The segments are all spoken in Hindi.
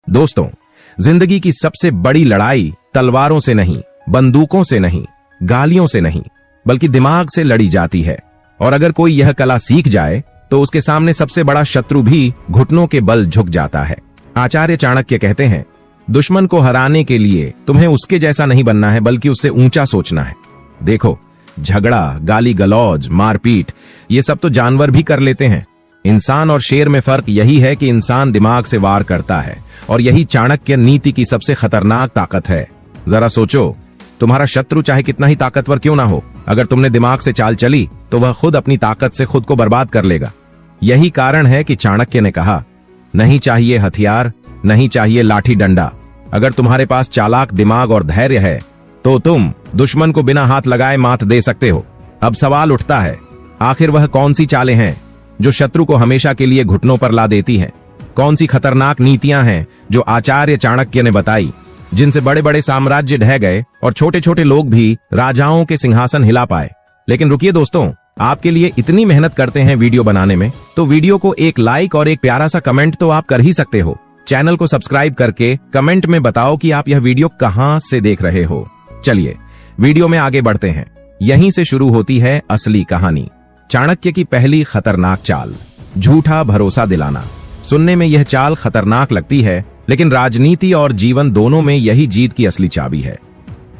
दोस्तों, जिंदगी की सबसे बड़ी लड़ाई तलवारों से नहीं, बंदूकों से नहीं, गालियों से नहीं, बल्कि दिमाग से लड़ी जाती है। और अगर कोई यह कला सीख जाए तो उसके सामने सबसे बड़ा शत्रु भी घुटनों के बल झुक जाता है। आचार्य चाणक्य कहते हैं, दुश्मन को हराने के लिए तुम्हें उसके जैसा नहीं बनना है, बल्कि उससे ऊंचा सोचना है। देखो, झगड़ा, गाली गलौज, मारपीट, ये सब तो जानवर भी कर लेते हैं। इंसान और शेर में फर्क यही है कि इंसान दिमाग से वार करता है, और यही चाणक्य नीति की सबसे खतरनाक ताकत है। जरा सोचो, तुम्हारा शत्रु चाहे कितना ही ताकतवर क्यों ना हो, अगर तुमने दिमाग से चाल चली तो वह खुद अपनी ताकत से खुद को बर्बाद कर लेगा। यही कारण है कि चाणक्य ने कहा, नहीं चाहिए हथियार, नहीं चाहिए लाठी डंडा। अगर तुम्हारे पास चालाक दिमाग और धैर्य है तो तुम दुश्मन को बिना हाथ लगाए मात दे सकते हो। अब सवाल उठता है, आखिर वह कौन सी चालें हैं जो शत्रु को हमेशा के लिए घुटनों पर ला देती हैं? कौन सी खतरनाक नीतियां हैं जो आचार्य चाणक्य ने बताई, जिनसे बड़े बड़े साम्राज्य ढह गए और छोटे छोटे लोग भी राजाओं के सिंहासन हिला पाए? लेकिन रुकिए दोस्तों, आपके लिए इतनी मेहनत करते हैं वीडियो बनाने में, तो वीडियो को एक लाइक और एक प्यारा सा कमेंट तो आप कर ही सकते हो। चैनल को सब्सक्राइब करके कमेंट में बताओ कि आप यह वीडियो कहां से देख रहे हो। चलिए वीडियो में आगे बढ़ते हैं। यहीं से शुरू होती है असली कहानी। चाणक्य की पहली खतरनाक चाल, झूठा भरोसा दिलाना। सुनने में यह चाल खतरनाक लगती है, लेकिन राजनीति और जीवन दोनों में यही जीत की असली चाबी है।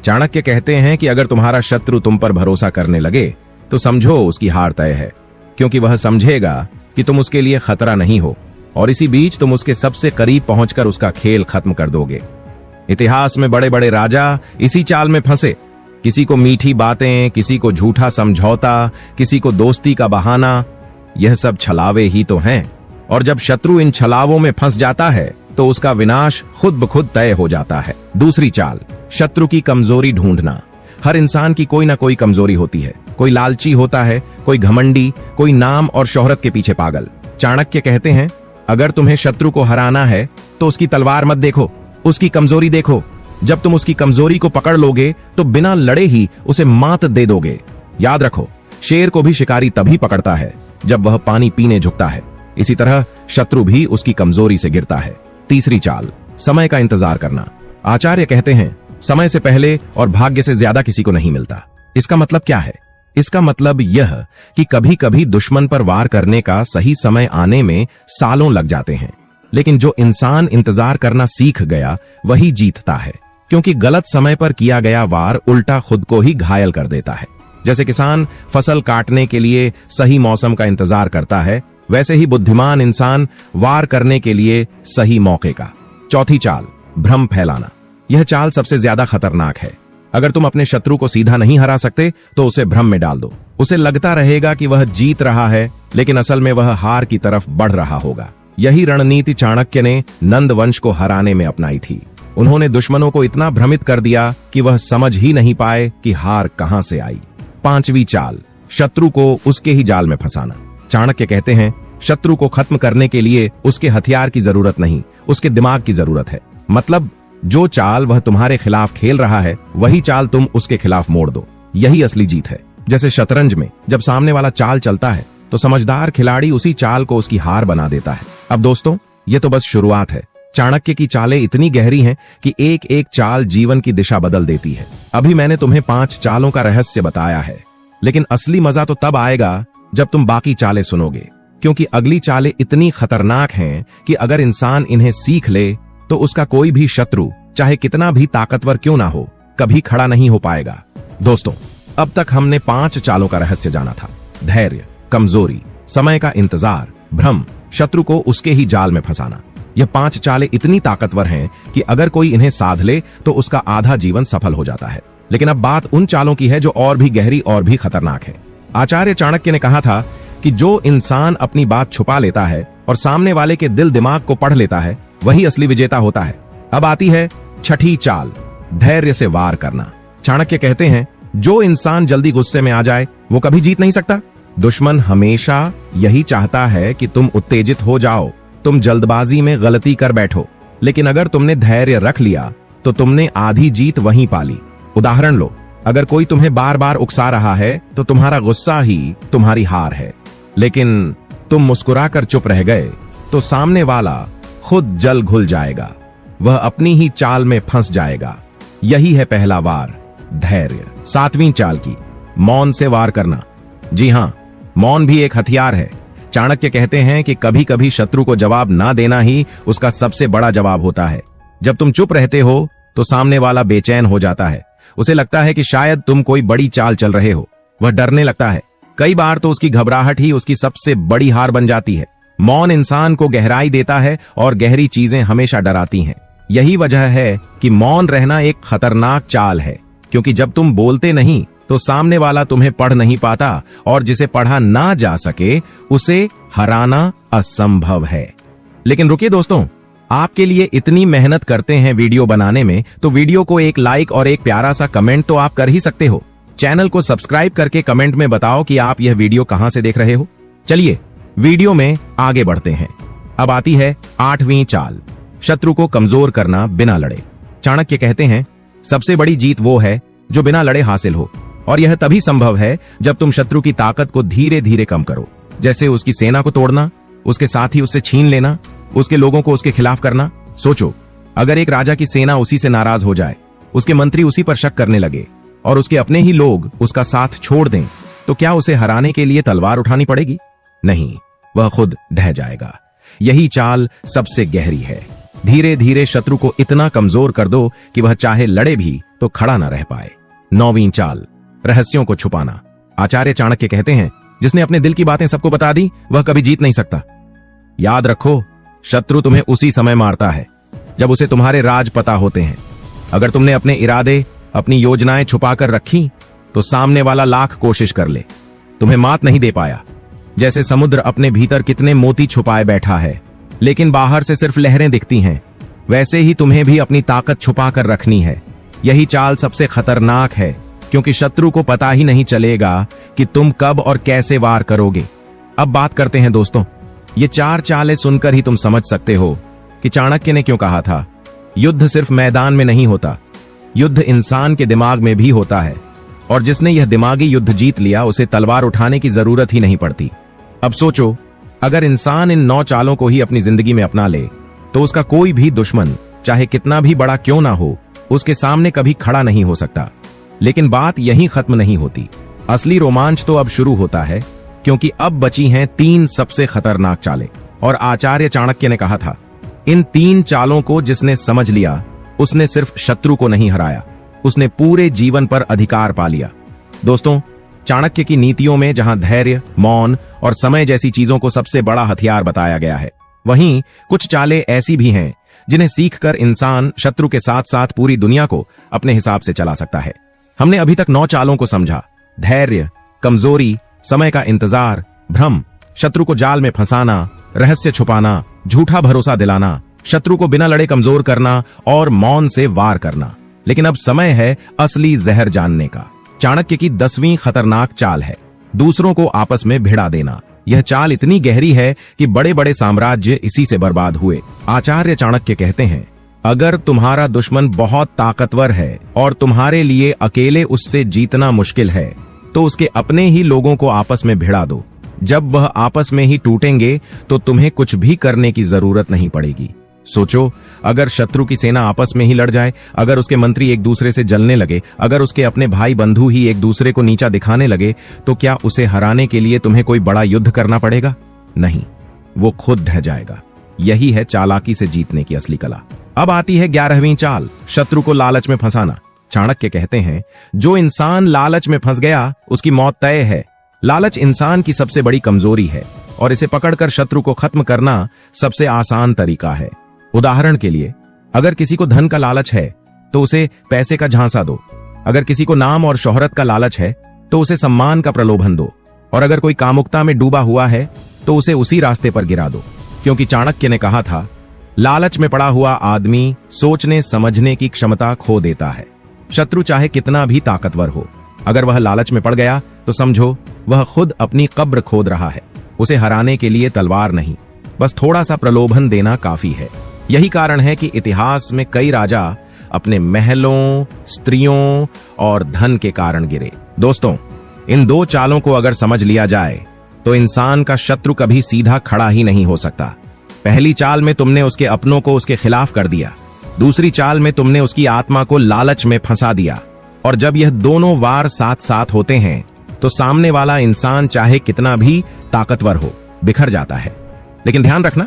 चाणक्य कहते हैं कि अगर तुम्हारा शत्रु तुम पर भरोसा करने लगे तो समझो उसकी हार तय है, क्योंकि वह समझेगा कि तुम उसके लिए खतरा नहीं हो, और इसी बीच तुम उसके सबसे करीब पहुंचकर उसका खेल खत्म कर दोगे। इतिहास में बड़े बड़े राजा इसी चाल में फंसे। किसी को मीठी बातें, किसी को झूठा समझौता, किसी को दोस्ती का बहाना, यह सब छलावे ही तो हैं। और जब शत्रु इन छलावों में फंस जाता है तो उसका विनाश खुद ब खुद तय हो जाता है। दूसरी चाल, शत्रु की कमजोरी ढूंढना। हर इंसान की कोई ना कोई कमजोरी होती है। कोई लालची होता है, कोई घमंडी, कोई नाम और शोहरत के पीछे पागल। चाणक्य कहते हैं, अगर तुम्हें शत्रु को हराना है तो उसकी तलवार मत देखो, उसकी कमजोरी देखो। जब तुम उसकी कमजोरी को पकड़ लोगे तो बिना लड़े ही उसे मात दे दोगे। याद रखो, शेर को भी शिकारी तभी पकड़ता है जब वह पानी पीने झुकता है। इसी तरह शत्रु भी उसकी कमजोरी से गिरता है। तीसरी चाल, समय का इंतजार करना। आचार्य कहते हैं, समय से पहले और भाग्य से ज्यादा किसी को नहीं मिलता। इसका मतलब क्या है? इसका मतलब यह कि कभी कभी दुश्मन पर वार करने का सही समय आने में सालों लग जाते हैं, लेकिन जो इंसान इंतजार करना सीख गया वही जीतता है, क्योंकि गलत समय पर किया गया वार उल्टा खुद को ही घायल कर देता है। जैसे किसान फसल काटने के लिए सही मौसम का इंतजार करता है, वैसे ही बुद्धिमान इंसान वार करने के लिए सही मौके का। चौथी चाल, भ्रम फैलाना। यह चाल सबसे ज्यादा खतरनाक है। अगर तुम अपने शत्रु को सीधा नहीं हरा सकते तो उसे भ्रम में डाल दो। उसे लगता रहेगा कि वह जीत रहा है, लेकिन असल में वह हार की तरफ बढ़ रहा होगा। यही रणनीति चाणक्य ने नंद वंश को हराने में अपनाई थी। उन्होंने दुश्मनों को इतना भ्रमित कर दिया कि वह समझ ही नहीं पाए कि हार कहां से आई। पांचवी चाल, शत्रु को उसके ही जाल में फंसाना। चाणक्य कहते हैं, शत्रु को खत्म करने के लिए उसके हथियार की जरूरत नहीं, उसके दिमाग की जरूरत है। मतलब जो चाल वह तुम्हारे खिलाफ खेल रहा है, वही चाल तुम उसके खिलाफ मोड़ दो। यही असली जीत है। जैसे शतरंज में जब सामने वाला चाल चलता है तो समझदार खिलाड़ी उसी चाल को उसकी हार बना देता है। अब दोस्तों, ये तो बस शुरुआत है। चाणक्य की चालें इतनी गहरी हैं कि एक एक चाल जीवन की दिशा बदल देती है। अभी मैंने तुम्हें 5 चालों का रहस्य बताया है, लेकिन असली मजा तो तब आएगा जब तुम बाकी चालें सुनोगे, क्योंकि अगली चालें इतनी खतरनाक हैं कि अगर इंसान इन्हें सीख ले तो उसका कोई भी शत्रु, चाहे कितना भी ताकतवर क्यों ना हो, कभी खड़ा नहीं हो पाएगा। दोस्तों, अब तक हमने 5 चालों का रहस्य जाना था। धैर्य, कमजोरी, समय का इंतजार, भ्रम, शत्रु को उसके ही जाल में फंसाना। यह 5 चालें इतनी ताकतवर हैं कि अगर कोई इन्हें साध ले तो उसका आधा जीवन सफल हो जाता है। लेकिन अब बात उन चालों की है जो और भी गहरी और भी खतरनाक है। आचार्य चाणक्य ने कहा था कि जो इंसान अपनी बात छुपा लेता है और सामने वाले के दिल दिमाग को पढ़ लेता है, वही असली विजेता होता है। अब आती है छठी चाल, धैर्य से वार करना। चाणक्य कहते हैं, जो इंसान जल्दी गुस्से में आ जाए वो कभी जीत नहीं सकता। दुश्मन हमेशा यही चाहता है कि तुम उत्तेजित हो जाओ, तुम जल्दबाजी में गलती कर बैठो। लेकिन अगर तुमने धैर्य रख लिया तो तुमने आधी जीत वहीं पाली। उदाहरण लो, अगर कोई तुम्हें बार बार उकसा रहा है तो तुम्हारा गुस्सा ही तुम्हारी हार है, लेकिन तुम मुस्कुराकर चुप रह गए तो सामने वाला खुद जल घुल जाएगा। वह अपनी ही चाल में फंस जाएगा। यही है पहला वार, धैर्य। 7वीं चाल की, मौन से वार करना। जी हां, मौन भी एक हथियार है। चाणक्य कहते हैं कि कभी कभी शत्रु को जवाब ना देना ही उसका सबसे बड़ा जवाब होता है। जब तुम चुप रहते हो तो सामने वाला बेचैन हो जाता है। उसे लगता है कि शायद तुम कोई बड़ी चाल चल रहे हो। वह डरने लगता है। कई बार तो उसकी घबराहट ही उसकी सबसे बड़ी हार बन जाती है। मौन इंसान को गहराई देता है और गहरी चीजें हमेशा डराती हैं। यही वजह है कि मौन रहना एक खतरनाक चाल है, क्योंकि जब तुम बोलते नहीं तो सामने वाला तुम्हें पढ़ नहीं पाता और जिसे पढ़ा ना जा सके उसे हराना असंभव है। लेकिन रुकिए दोस्तों, आपके लिए इतनी मेहनत करते हैं वीडियो बनाने में, तो वीडियो को एक लाइक और एक प्यारा सा कमेंट तो आप कर ही सकते हो। चैनल को सब्सक्राइब करके कमेंट में बताओ कि आप यह वीडियो कहां से देख रहे हो। चलिए वीडियो में आगे बढ़ते हैं। अब आती है 8वीं चाल, शत्रु को कमजोर करना बिना लड़े। चाणक्य कहते हैं सबसे बड़ी जीत वो है जो बिना लड़े हासिल हो, और यह तभी संभव है जब तुम शत्रु की ताकत को धीरे धीरे कम करो। जैसे उसकी सेना को तोड़ना, उसके साथ ही उससे छीन लेना, उसके लोगों को उसके खिलाफ करना। सोचो, अगर एक राजा की सेना उसी से नाराज हो जाए, उसके मंत्री उसी पर शक करने लगे और उसके अपने ही लोग उसका साथ छोड़ दें, तो क्या उसे हराने के लिए तलवार उठानी पड़ेगी? नहीं, वह खुद ढह जाएगा। यही चाल सबसे गहरी है। धीरे धीरे शत्रु को इतना कमजोर कर दो कि वह चाहे लड़े भी तो खड़ा ना रह पाए। 9वीं चाल, रहस्यों को छुपाना। आचार्य चाणक्य कहते हैं जिसने अपने दिल की बातें सबको बता दी वह कभी जीत नहीं सकता। याद रखो, शत्रु तुम्हें उसी समय मारता है जब उसे तुम्हारे राज पता होते हैं। अगर तुमने अपने इरादे, अपनी योजनाएं छुपाकर रखी तो सामने वाला लाख कोशिश कर ले, तुम्हें मात नहीं दे पाया। जैसे समुद्र अपने भीतर कितने मोती छुपाए बैठा है, लेकिन बाहर से सिर्फ लहरें दिखती हैं, वैसे ही तुम्हें भी अपनी ताकत छुपा कर रखनी है। यही चाल सबसे खतरनाक है, क्योंकि शत्रु को पता ही नहीं चलेगा कि तुम कब और कैसे वार करोगे। अब बात करते हैं दोस्तों, ये 4 चालें सुनकर ही तुम समझ सकते हो कि चाणक्य ने क्यों कहा था युद्ध सिर्फ मैदान में नहीं होता, युद्ध इंसान के दिमाग में भी होता है, और जिसने यह दिमागी युद्ध जीत लिया उसे तलवार उठाने की जरूरत ही नहीं पड़ती। अब सोचो, अगर इंसान इन 9 चालों को ही अपनी जिंदगी में अपना ले तो उसका कोई भी दुश्मन, चाहे कितना भी बड़ा क्यों ना हो, उसके सामने कभी खड़ा नहीं हो सकता। लेकिन बात यहीं खत्म नहीं होती। असली रोमांच तो अब शुरू होता है, क्योंकि अब बची हैं 3 सबसे खतरनाक चालें। और आचार्य चाणक्य ने कहा था इन 3 चालों को जिसने समझ लिया उसने सिर्फ शत्रु को नहीं हराया, उसने पूरे जीवन पर अधिकार पा लिया। दोस्तों, चाणक्य की नीतियों में जहां धैर्य, मौन और समय जैसी चीजों को सबसे बड़ा हथियार बताया गया है, वहीं कुछ चालें ऐसी भी हैं जिन्हें सीखकर इंसान शत्रु के साथ साथ पूरी दुनिया को अपने हिसाब से चला सकता है। हमने अभी तक 9 चालों को समझा। धैर्य, कमजोरी, समय का इंतजार, भ्रम, शत्रु को जाल में फंसाना, रहस्य छुपाना, झूठा भरोसा दिलाना, शत्रु को बिना लड़े कमजोर करना और मौन से वार करना। लेकिन अब समय है असली जहर जानने का। चाणक्य की 10वीं खतरनाक चाल है दूसरों को आपस में भिड़ा देना। यह चाल इतनी गहरी है कि बड़े बड़े साम्राज्य इसी से बर्बाद हुए। आचार्य चाणक्य कहते हैं अगर तुम्हारा दुश्मन बहुत ताकतवर है और तुम्हारे लिए अकेले उससे जीतना मुश्किल है, तो उसके अपने ही लोगों को आपस में भिड़ा दो। जब वह आपस में ही टूटेंगे तो तुम्हें कुछ भी करने की जरूरत नहीं पड़ेगी। सोचो, अगर शत्रु की सेना आपस में ही लड़ जाए, अगर उसके मंत्री एक दूसरे से जलने लगे, अगर उसके अपने भाई बंधु ही एक दूसरे को नीचा दिखाने लगे, तो क्या उसे हराने के लिए तुम्हें कोई बड़ा युद्ध करना पड़ेगा? नहीं, वो खुद ढह जाएगा। यही है चालाकी से जीतने की असली कला। अब आती है 11वीं चाल, शत्रु को लालच में फंसाना। चाणक्य कहते हैं जो इंसान लालच में फंस गया उसकी मौत तय है। लालच इंसान की सबसे बड़ी कमजोरी है और इसे पकड़कर शत्रु को खत्म करना सबसे आसान तरीका है। उदाहरण के लिए, अगर किसी को धन का लालच है तो उसे पैसे का झांसा दो। अगर किसी को नाम और शोहरत का लालच है तो उसे सम्मान का प्रलोभन दो। और अगर कोई कामुकता में डूबा हुआ है तो उसे उसी रास्ते पर गिरा दो। क्योंकि चाणक्य ने कहा था लालच में पड़ा हुआ आदमी सोचने समझने की क्षमता खो देता है। शत्रु चाहे कितना भी ताकतवर हो, अगर वह लालच में पड़ गया तो समझो वह खुद अपनी कब्र खोद रहा है। उसे हराने के लिए तलवार नहीं, बस थोड़ा सा प्रलोभन देना काफी है। यही कारण है कि इतिहास में कई राजा अपने महलों, स्त्रियों और धन के कारण गिरे। दोस्तों, इन 2 चालों को अगर समझ लिया जाए तो इंसान का शत्रु कभी सीधा खड़ा ही नहीं हो सकता। पहली चाल में तुमने उसके अपनों को उसके खिलाफ कर दिया, दूसरी चाल में तुमने उसकी आत्मा को लालच में फंसा दिया, और जब यह दोनों वार साथ साथ होते हैं तो सामने वाला इंसान चाहे कितना भी ताकतवर हो, बिखर जाता है। लेकिन ध्यान रखना,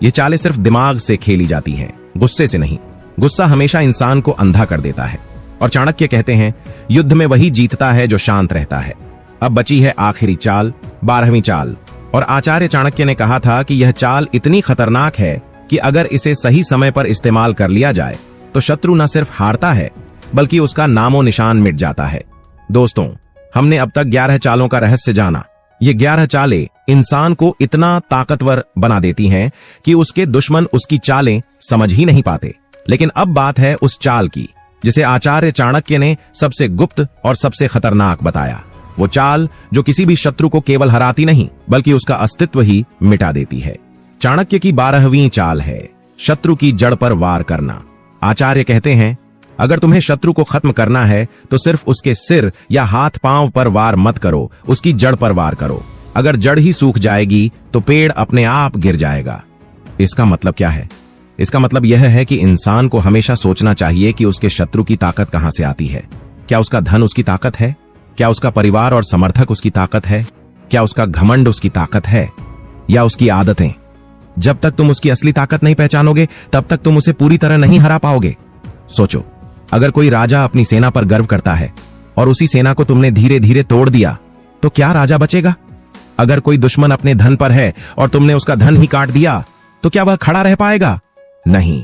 ये चालें सिर्फ दिमाग से खेली जाती हैं, गुस्से से नहीं। गुस्सा हमेशा इंसान को अंधा कर देता है, और चाणक्य कहते हैं युद्ध में वही जीतता है जो शांत रहता है। अब बची है आखिरी चाल, 12वीं चाल, और आचार्य चाणक्य ने कहा था कि यह चाल इतनी खतरनाक है कि अगर इसे सही समय पर इस्तेमाल कर लिया जाए तो शत्रु न सिर्फ हारता है बल्कि उसका नामो निशान मिट जाता है। दोस्तों, हमने अब तक 11 चालों का रहस्य जाना। ये 11 चालें इंसान को इतना ताकतवर बना देती हैं कि उसके दुश्मन उसकी चालें समझ ही नहीं पाते। लेकिन अब बात है उस चाल की जिसे आचार्य चाणक्य ने सबसे गुप्त और सबसे खतरनाक बताया। वो चाल जो किसी भी शत्रु को केवल हराती नहीं बल्कि उसका अस्तित्व ही मिटा देती है। चाणक्य की 12वीं चाल है शत्रु की जड़ पर वार करना। आचार्य कहते हैं अगर तुम्हें शत्रु को खत्म करना है तो सिर्फ उसके सिर या हाथ पांव पर वार मत करो, उसकी जड़ पर वार करो। अगर जड़ ही सूख जाएगी तो पेड़ अपने आप गिर जाएगा। इसका मतलब क्या है? इसका मतलब यह है कि इंसान को हमेशा सोचना चाहिए कि उसके शत्रु की ताकत कहां से आती है। क्या उसका धन उसकी ताकत है? क्या उसका परिवार और समर्थक उसकी ताकत है? क्या उसका घमंड उसकी ताकत है, या उसकी आदतें? जब तक तुम उसकी असली ताकत नहीं पहचानोगे तब तक तुम उसे पूरी तरह नहीं हरा पाओगे। सोचो, अगर कोई राजा अपनी सेना पर गर्व करता है और उसी सेना को तुमने धीरे धीरे तोड़ दिया तो क्या राजा बचेगा? अगर कोई दुश्मन अपने धन पर है और तुमने उसका धन ही काट दिया तो क्या वह खड़ा रह पाएगा? नहीं।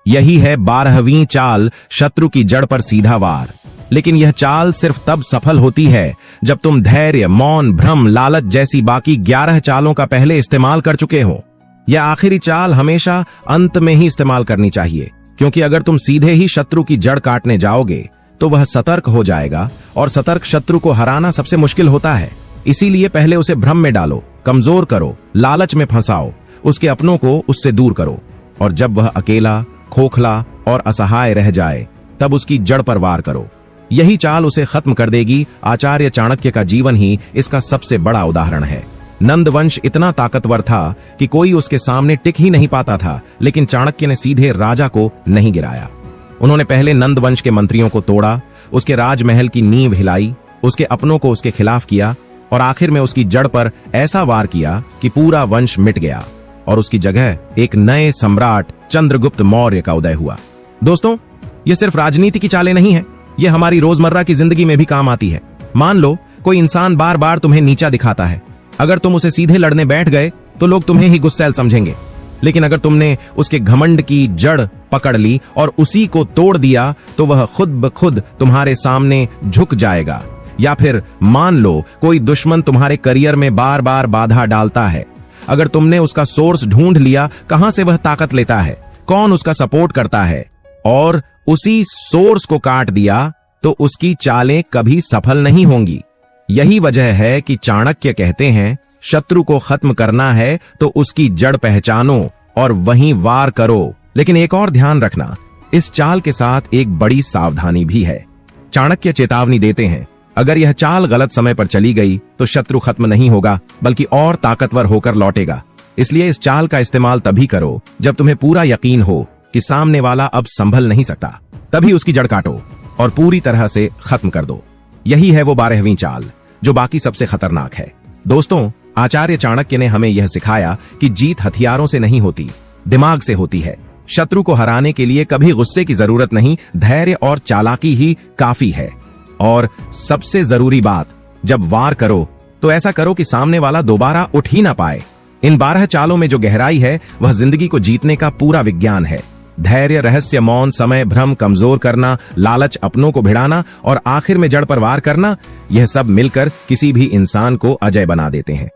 यही है 12वीं चाल, शत्रु की जड़ पर सीधा वार। लेकिन यह चाल सिर्फ तब सफल होती है जब तुम धैर्य, मौन, भ्रम, लालच जैसी बाकी 11 चालों का पहले इस्तेमाल कर चुके हो। यह आखिरी चाल हमेशा अंत में ही इस्तेमाल करनी चाहिए, क्योंकि अगर तुम सीधे ही शत्रु की जड़ काटने जाओगे तो वह सतर्क हो जाएगा, और सतर्क शत्रु को हराना सबसे मुश्किल होता है। इसीलिए पहले उसे भ्रम में डालो, कमजोर करो, लालच में फंसाओ, उसके अपनों को उससे दूर करो, और जब वह अकेला, खोखला और असहाय रह जाए तब उसकी जड़ पर वार करो। यही चाल उसे खत्म कर देगी। आचार्य चाणक्य का जीवन ही इसका सबसे बड़ा उदाहरण है। नंद वंश इतना ताकतवर था कि कोई उसके सामने टिक ही नहीं पाता था, लेकिन चाणक्य ने सीधे राजा को नहीं गिराया। उन्होंने पहले नंद वंश के मंत्रियों को तोड़ा, उसके राजमहल की नींव हिलाई, उसके अपनों को उसके खिलाफ किया, और आखिर में उसकी जड़ पर ऐसा वार किया कि पूरा वंश मिट गया और उसकी जगह एक नए सम्राट चंद्रगुप्त मौर्य का उदय हुआ। दोस्तों, ये सिर्फ राजनीति की चालें नहीं है, ये हमारी रोजमर्रा की जिंदगी में भी काम आती है। मान लो कोई इंसान बार बार तुम्हें नीचा दिखाता है। अगर तुम उसे सीधे लड़ने बैठ गए तो लोग तुम्हें ही गुस्सैल समझेंगे, लेकिन अगर तुमने उसके घमंड की जड़ पकड़ ली और उसी को तोड़ दिया तो वह खुद ब खुद तुम्हारे सामने झुक जाएगा। या फिर मान लो कोई दुश्मन तुम्हारे करियर में बार बार बाधा डालता है। अगर तुमने उसका सोर्स ढूंढ लिया, कहां से वह ताकत लेता है, कौन उसका सपोर्ट करता है, और उसी सोर्स को काट दिया तो उसकी चालें कभी सफल नहीं होंगी। यही वजह है कि चाणक्य कहते हैं शत्रु को खत्म करना है तो उसकी जड़ पहचानो और वहीं वार करो। लेकिन एक और ध्यान रखना, इस चाल के साथ एक बड़ी सावधानी भी है। चाणक्य चेतावनी देते हैं अगर यह चाल गलत समय पर चली गई तो शत्रु खत्म नहीं होगा बल्कि और ताकतवर होकर लौटेगा। इसलिए इस चाल का इस्तेमाल तभी करो जब तुम्हें पूरा यकीन हो कि सामने वाला अब संभल नहीं सकता। तभी उसकी जड़ काटो और पूरी तरह से खत्म कर दो। यही है वो 12वीं चाल जो बाकी सबसे खतरनाक है। दोस्तों, आचार्य चाणक्य ने हमें यह सिखाया कि जीत हथियारों से नहीं होती, दिमाग से होती है। शत्रु को हराने के लिए कभी गुस्से की जरूरत नहीं, धैर्य और चालाकी ही काफी है। और सबसे जरूरी बात, जब वार करो तो ऐसा करो कि सामने वाला दोबारा उठ ही ना पाए। इन 12 चालों में जो गहराई है वह जिंदगी को जीतने का पूरा विज्ञान है। धैर्य, रहस्य, मौन, समय, भ्रम, कमजोर करना, लालच, अपनों को भिड़ाना और आखिर में जड़ पर वार करना, यह सब मिलकर किसी भी इंसान को अजय बना देते हैं।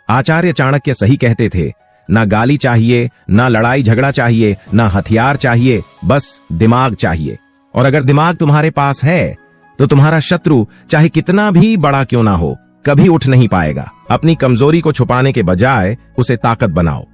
आचार्य चाणक्य सही कहते थे, ना गाली चाहिए, ना लड़ाई झगड़ा चाहिए, ना हथियार चाहिए, बस दिमाग चाहिए। और अगर दिमाग तुम्हारे पास है तो तुम्हारा शत्रु चाहे कितना भी बड़ा क्यों ना हो, कभी उठ नहीं पाएगा। अपनी कमजोरी को छुपाने के बजाय उसे ताकत बनाओ।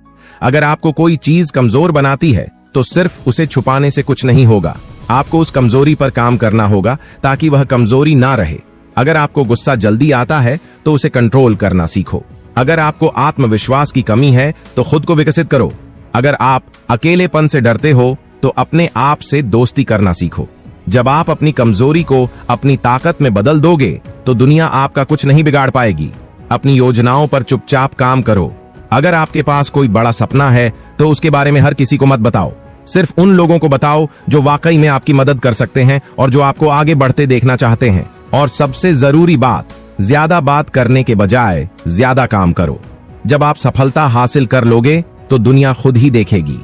अगर आपको कोई चीज कमजोर बनाती है तो सिर्फ उसे छुपाने से कुछ नहीं होगा, आपको उस कमजोरी पर काम करना होगा ताकि वह कमजोरी ना रहे। अगर आपको गुस्सा जल्दी आता है तो उसे कंट्रोल करना सीखो। अगर आपको आत्मविश्वास की कमी है तो खुद को विकसित करो। अगर आप अकेलेपन से डरते हो तो अपने आप से दोस्ती करना सीखो। जब आप अपनी कमजोरी को अपनी ताकत में बदल दोगे तो दुनिया आपका कुछ नहीं बिगाड़ पाएगी। अपनी योजनाओं पर चुपचाप काम करो। अगर आपके पास कोई बड़ा सपना है तो उसके बारे में हर किसी को मत बताओ। सिर्फ उन लोगों को बताओ जो वाकई में आपकी मदद कर सकते हैं और जो आपको आगे बढ़ते देखना चाहते हैं। और सबसे जरूरी बात, ज्यादा बात करने के बजाय ज्यादा काम करो। जब आप सफलता हासिल कर लोगे तो दुनिया खुद ही देखेगी